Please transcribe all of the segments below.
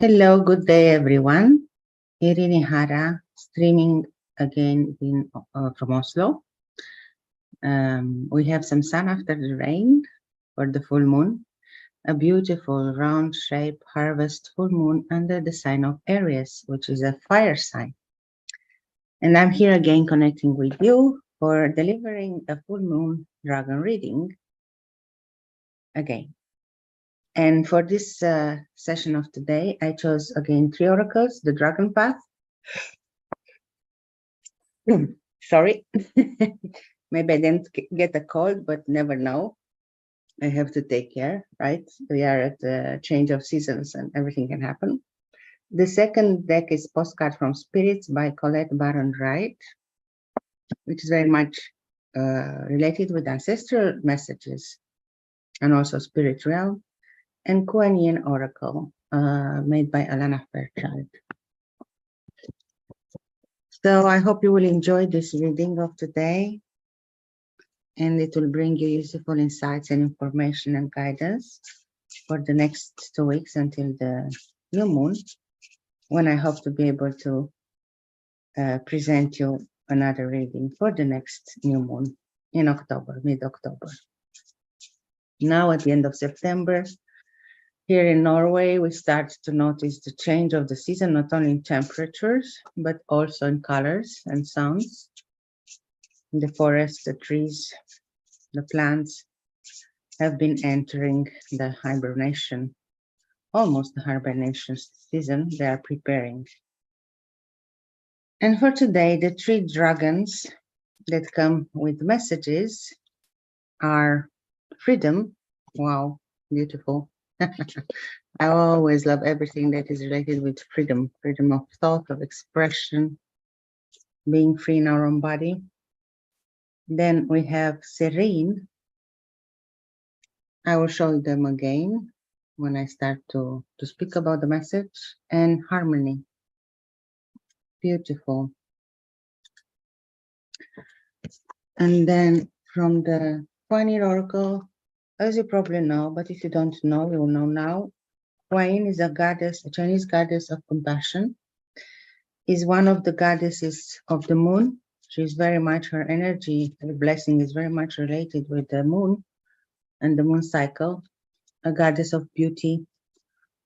Hello, good day, everyone. Irini Hara, streaming again from Oslo. We have some sun after the rain for the full moon, a beautiful round shape harvest full moon under the sign of Aries, which is a fire sign. And I'm here again connecting with you for delivering a full moon dragon reading again. And for this session of today, I chose again 3 oracles, the dragon path. Sorry, maybe I didn't get a cold, but never know. I have to take care, right? We are at the change of seasons and everything can happen. The second deck is Postcard from Spirits by Colette Baron-Reid, which is very much related with ancestral messages and also spirit realm. And Quan Yin Oracle, made by Alana Fairchild. So I hope you will enjoy this reading of today, and it will bring you useful insights and information and guidance for the next 2 weeks until the new moon, when I hope to be able to present you another reading for the next new moon in October, mid-October. Now at the end of September, here in Norway, we start to notice the change of the season, not only in temperatures, but also in colors and sounds. In the forest, the trees, the plants have been entering the hibernation, almost the hibernation season. They are preparing. And for today, the 3 dragons that come with messages are freedom. Wow, beautiful. I always love everything that is related with freedom, freedom of thought, of expression, being free in our own body. Then we have serene. I will show them again when I start to speak about the message. And harmony. Beautiful. And then from the Quan Yin Oracle, as you probably know, but if you don't know, you will know now. Quan Yin is a goddess, a Chinese goddess of compassion, is one of the goddesses of the moon. She's very much, her energy, her blessing is very much related with the moon and the moon cycle, a goddess of beauty,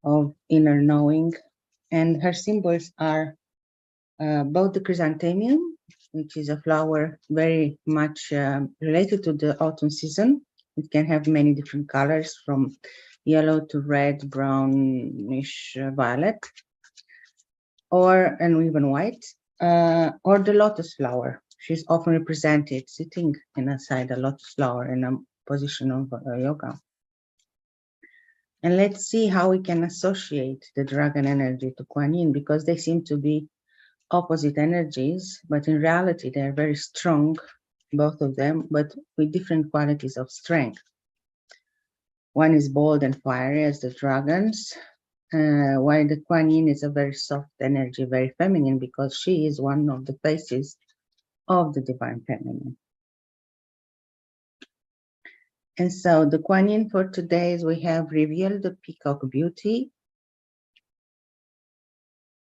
of inner knowing. And her symbols are both the chrysanthemum, which is a flower very much related to the autumn season. It can have many different colors, from yellow to red, brownish, violet, and even white, or the lotus flower. She's often represented sitting inside a lotus flower in a position of yoga. And let's see how we can associate the dragon energy to Quan Yin, because they seem to be opposite energies, but in reality they're very strong, both of them, but with different qualities of strength. One is bold and fiery as the dragons, while the Quan Yin is a very soft energy, very feminine, because she is one of the faces of the divine feminine. And so the Quan Yin for today is we have revealed the peacock beauty,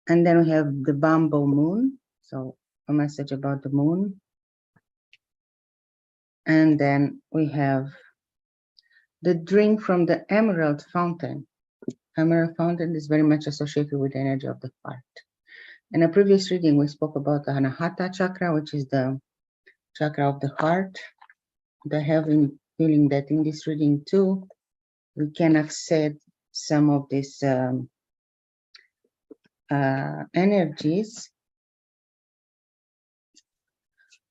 and then we have the bamboo moon, so a message about the moon. And then we have the drink from the emerald fountain. Emerald fountain is very much associated with the energy of the heart. In a previous reading, we spoke about the Anahata chakra, which is the chakra of the heart. I have been feeling that in this reading too, we can access some of these energies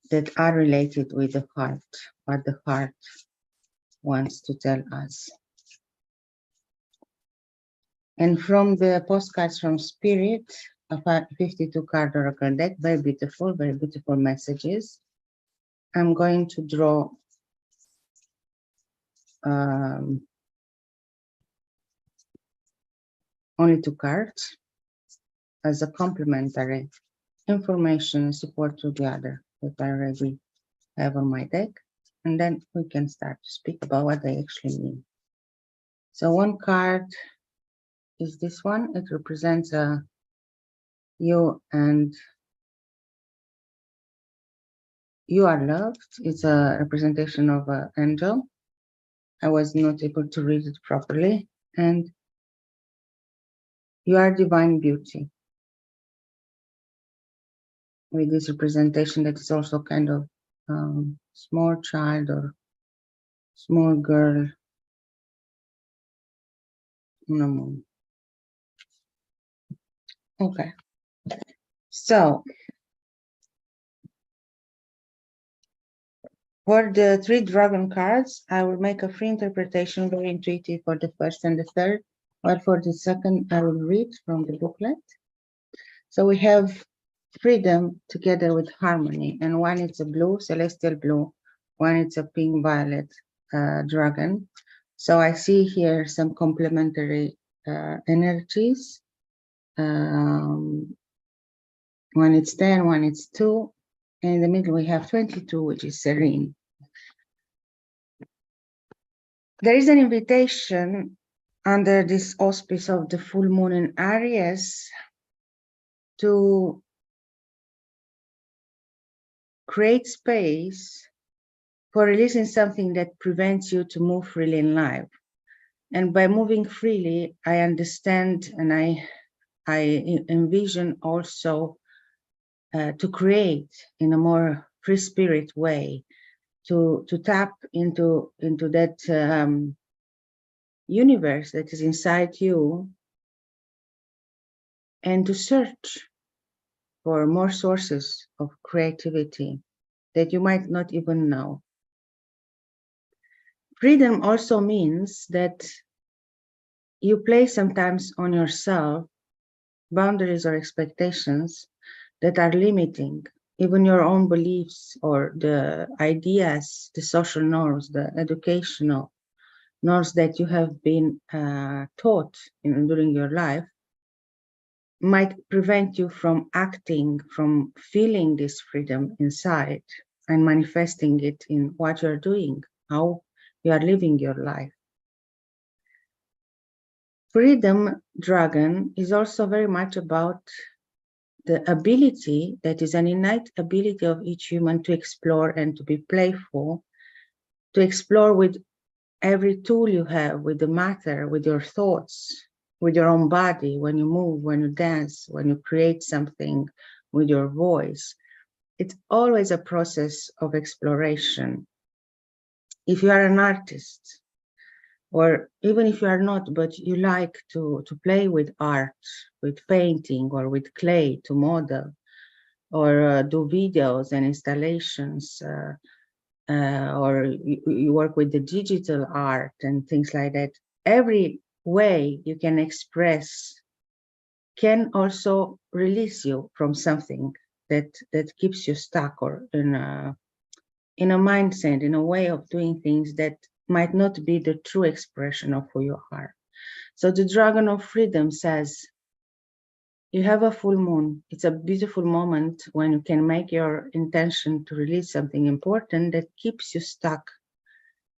that are related with the heart, what the heart wants to tell us. And from the postcards from Spirit, a 52 card oracle deck, very beautiful messages. I'm going to draw only 2 cards as a complementary information support to the other that I already have on my deck, and then we can start to speak about what they actually mean. So one card is this one. It represents you, and you are loved. It's a representation of an angel. I was not able to read it properly. And you are divine beauty. With this representation that is also kind of small child or small girl on the moon. Okay. So for the 3 dragon cards, I will make a free interpretation, very intuitive for the first and the third, while for the second, I will read from the booklet. So we have freedom together with harmony, and one is a blue, celestial blue, one is a pink violet dragon. So I see here some complementary energies. One is 10, one is 2. In the middle, we have 22, which is serene. There is an invitation under this auspice of the full moon in Aries to create space for releasing something that prevents you to move freely in life. And by moving freely, I understand and I envision also to create in a more free spirit way, to tap into that universe that is inside you, and to search for more sources of creativity that you might not even know. Freedom also means that you place sometimes on yourself boundaries or expectations that are limiting, even your own beliefs or the ideas, the social norms, the educational norms that you have been taught during your life might prevent you from acting, from feeling this freedom inside and manifesting it in what you're doing, how you are living your life. Freedom Dragon is also very much about the ability that is an innate ability of each human to explore and to be playful, to explore with every tool you have, with the matter, with your thoughts, with your own body, when you move, when you dance, when you create something with your voice. It's always a process of exploration. If you are an artist, or even if you are not, but you like to play with art, with painting or with clay to model, or do videos and installations, or you work with the digital art and things like that, every way you can express can also release you from something that keeps you stuck, or in a mindset, in a way of doing things that might not be the true expression of who you are. So the Dragon of Freedom says, you have a full moon. It's a beautiful moment when you can make your intention to release something important that keeps you stuck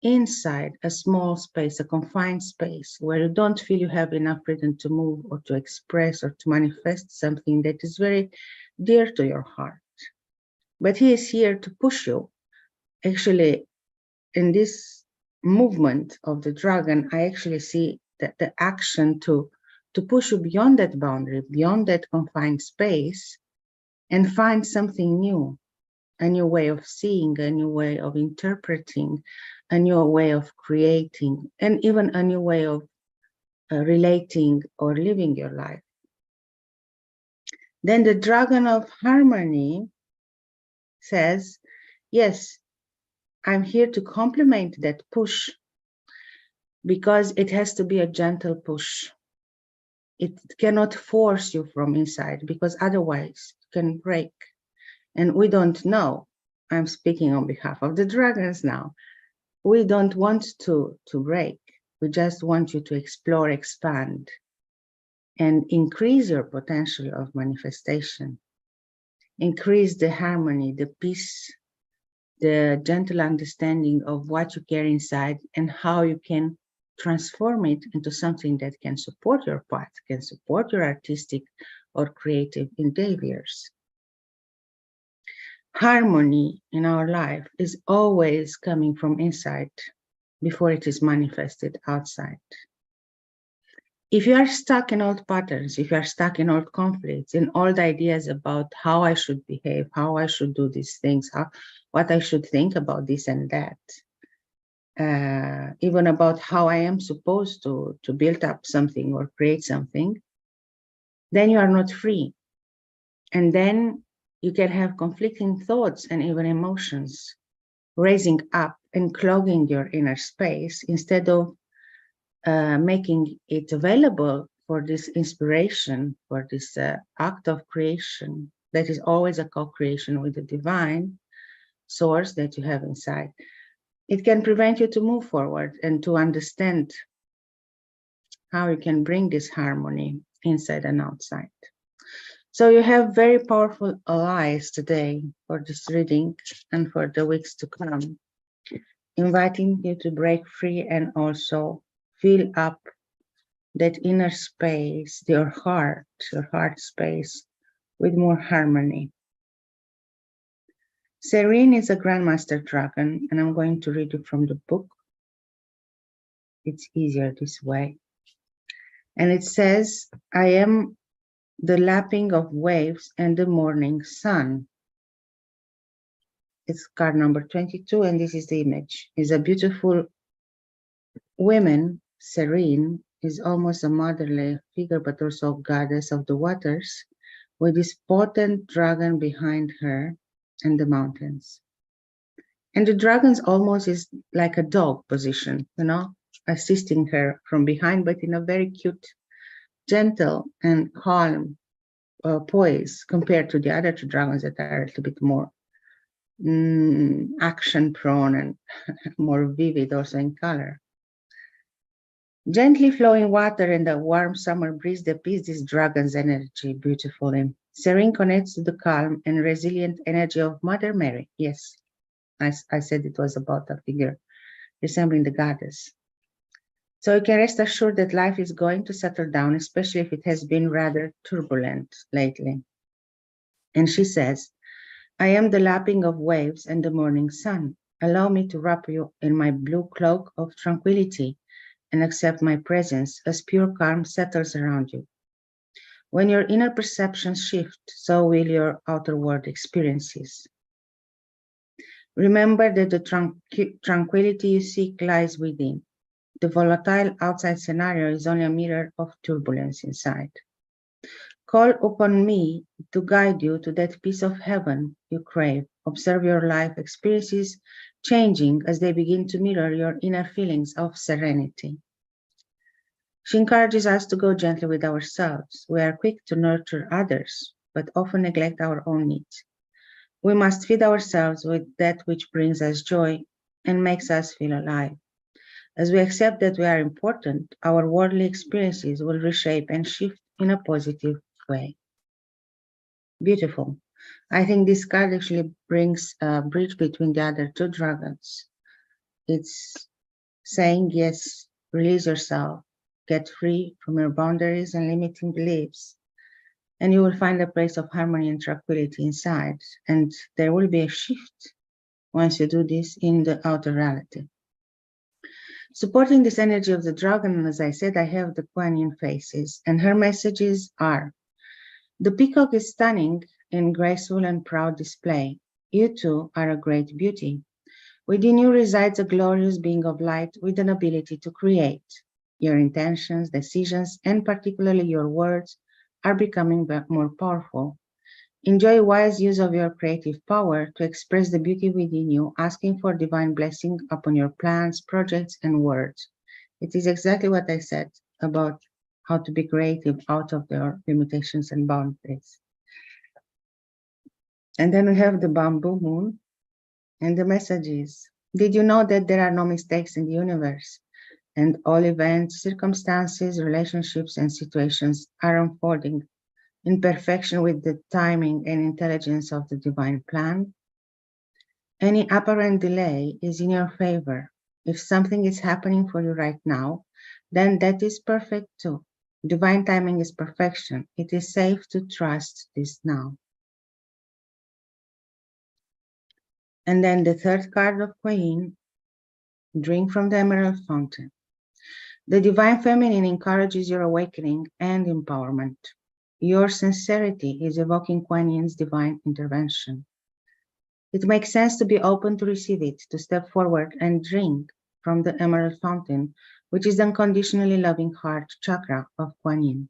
inside a small space, a confined space, where you don't feel you have enough freedom to move or to express or to manifest something that is very dear to your heart. But he is here to push you. Actually, in this movement of the dragon, I actually see that the action to push you beyond that boundary, beyond that confined space, and find something new, a new way of seeing, a new way of interpreting, a new way of creating, and even a new way of relating or living your life. Then the Dragon of Harmony says, yes, I'm here to complement that push, because it has to be a gentle push. It cannot force you from inside, because otherwise it can break. And we don't know. I'm speaking on behalf of the dragons now. We don't want to break. We just want you to explore, expand, and increase your potential of manifestation. Increase the harmony, the peace, the gentle understanding of what you carry inside and how you can transform it into something that can support your path, can support your artistic or creative endeavors. Harmony in our life is always coming from inside before it is manifested outside. If you are stuck in old patterns, if you are stuck in old conflicts, in old ideas about how I should behave, how I should do these things, what I should think about this and that, even about how I am supposed to build up something or create something, then you are not free. And then you can have conflicting thoughts and even emotions raising up and clogging your inner space instead of making it available for this inspiration, for this act of creation that is always a co-creation with the divine source that you have inside. It can prevent you to move forward and to understand how you can bring this harmony inside and outside. So you have very powerful allies today for this reading and for the weeks to come, inviting you to break free and also fill up that inner space, your heart space, with more harmony. Serene is a Grandmaster Dragon, and I'm going to read it from the book. It's easier this way. And it says, I am the lapping of waves and the morning sun. It's card number 22, and this is the image. It's a beautiful woman, Serene, is almost a motherly figure, but also a goddess of the waters, with this potent dragon behind her and the mountains. And the dragon's almost is like a dog position, you know, assisting her from behind, but in a very cute, gentle and calm poise compared to the other two dragons that are a little bit more action prone and more vivid also in color. Gently flowing water and the warm summer breeze depicts this dragon's energy beautifully. Serene connects to the calm and resilient energy of Mother Mary. Yes, I said it was about a figure resembling the goddess. So you can rest assured that life is going to settle down, especially if it has been rather turbulent lately. And she says, I am the lapping of waves and the morning sun. Allow me to wrap you in my blue cloak of tranquility and accept my presence as pure calm settles around you. When your inner perceptions shift, so will your outer world experiences. Remember that the tranquility you seek lies within. The volatile outside scenario is only a mirror of turbulence inside. Call upon me to guide you to that piece of heaven you crave. Observe your life experiences changing as they begin to mirror your inner feelings of serenity. She encourages us to go gently with ourselves. We are quick to nurture others, but often neglect our own needs. We must feed ourselves with that which brings us joy and makes us feel alive. As we accept that we are important, our worldly experiences will reshape and shift in a positive way. Beautiful. I think this card actually brings a bridge between the other two dragons. It's saying, yes, release yourself, get free from your boundaries and limiting beliefs, and you will find a place of harmony and tranquility inside. And there will be a shift once you do this in the outer reality. Supporting this energy of the dragon, as I said, I have the Quan Yin faces, and her messages are, the peacock is stunning in graceful and proud display. You too are a great beauty. Within you resides a glorious being of light with an ability to create. Your intentions, decisions, and particularly your words are becoming more powerful. Enjoy wise use of your creative power to express the beauty within you, asking for divine blessing upon your plans, projects, and words. It is exactly what I said about how to be creative out of their limitations and boundaries. And then we have the bamboo moon, and the message is, did you know that there are no mistakes in the universe? And all events, circumstances, relationships, and situations are unfolding in perfection with the timing and intelligence of the divine plan. Any apparent delay is in your favor. If something is happening for you right now, then that is perfect too. Divine timing is perfection. It is safe to trust this now. And then the third card of Quan Yin, drink from the Emerald Fountain. The Divine Feminine encourages your awakening and empowerment. Your sincerity is evoking Quan Yin's divine intervention. It makes sense to be open to receive it, to step forward and drink from the Emerald Fountain, which is the unconditionally loving heart chakra of Quan Yin.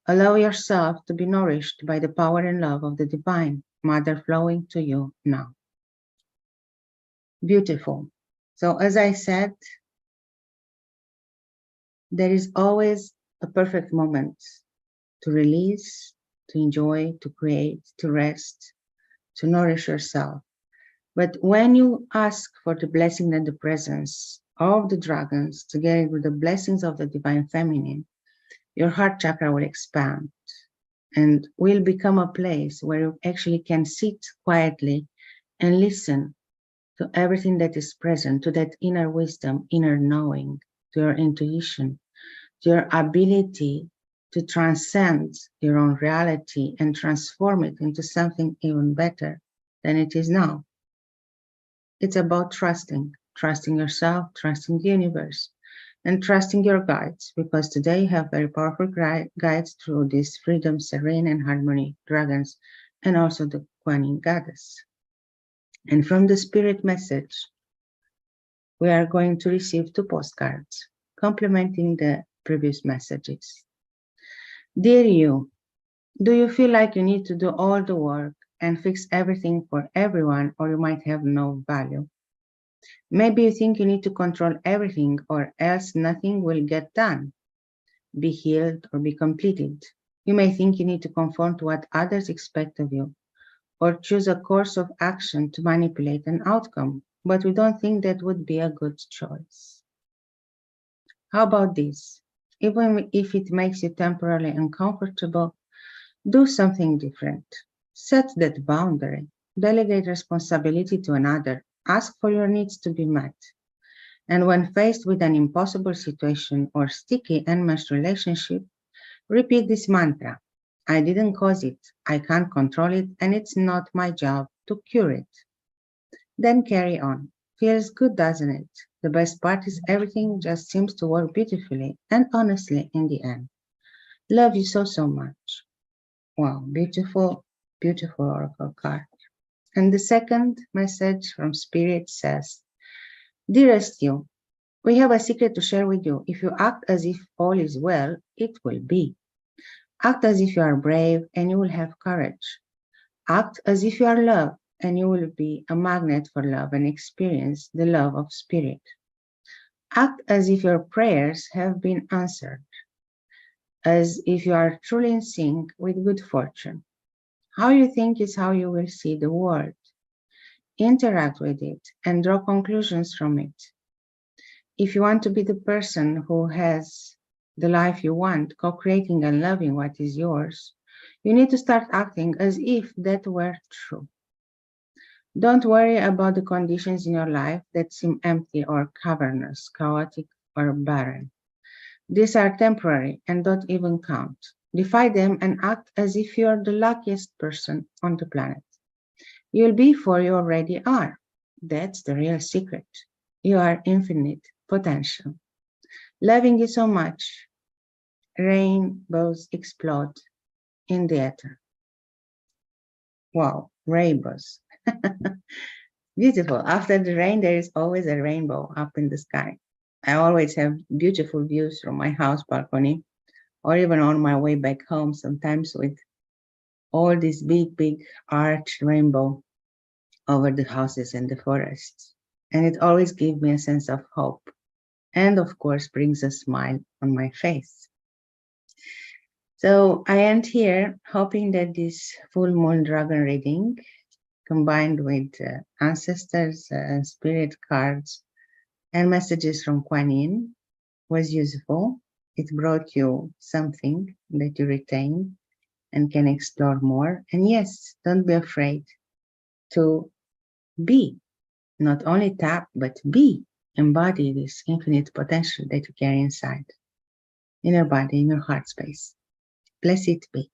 Allow yourself to be nourished by the power and love of the Divine Mother flowing to you now. Beautiful. So as I said, there is always a perfect moment to release, to enjoy, to create, to rest, to nourish yourself. But when you ask for the blessing and the presence of the dragons together with the blessings of the Divine Feminine, your heart chakra will expand and will become a place where you actually can sit quietly and listen to everything that is present, to that inner wisdom, inner knowing, to your intuition, to your ability to transcend your own reality and transform it into something even better than it is now. It's about trusting yourself, trusting the universe, and trusting your guides, because today you have very powerful guides through this freedom, serene, and harmony dragons, and also the Quan Yin goddess. And from the spirit message, we are going to receive 2 postcards, complementing the previous messages. Dear you, do you feel like you need to do all the work and fix everything for everyone, or you might have no value? Maybe you think you need to control everything, or else nothing will get done, be healed, or be completed. You may think you need to conform to what others expect of you, or choose a course of action to manipulate an outcome, but we don't think that would be a good choice. How about this? Even if it makes you temporarily uncomfortable, do something different. Set that boundary. Delegate responsibility to another. Ask for your needs to be met. And when faced with an impossible situation or sticky enmeshed relationship, repeat this mantra. I didn't cause it, I can't control it, and it's not my job to cure it. Then carry on. Feels good, doesn't it? The best part is everything just seems to work beautifully and honestly in the end. Love you so, so much. Wow, beautiful, beautiful oracle card. And the second message from Spirit says, Dearest you, we have a secret to share with you. If you act as if all is well, it will be. Act as if you are brave and you will have courage. Act as if you are loved and you will be a magnet for love and experience the love of Spirit. Act as if your prayers have been answered, as if you are truly in sync with good fortune. How you think is how you will see the world. Interact with it and draw conclusions from it. If you want to be the person who has the life you want, co-creating and loving what is yours, you need to start acting as if that were true. Don't worry about the conditions in your life that seem empty or cavernous, chaotic or barren. These are temporary and don't even count. Defy them and act as if you're the luckiest person on the planet. You'll be for you already are. That's the real secret. You are infinite potential. Loving you so much, rainbows explode in the ether. Wow, rainbows. Beautiful. After the rain, there is always a rainbow up in the sky. I always have beautiful views from my house balcony, or even on my way back home, sometimes with all this big, big arched rainbow over the houses and the forests. And it always gives me a sense of hope. And of course, brings a smile on my face. So I end here hoping that this full moon dragon reading, combined with ancestors, spirit cards, and messages from Quan Yin, was useful. It brought you something that you retain and can explore more. And yes, don't be afraid to be, not only tap, but be, embody this infinite potential that you carry inside. in your body, in your heart space. Bless it be.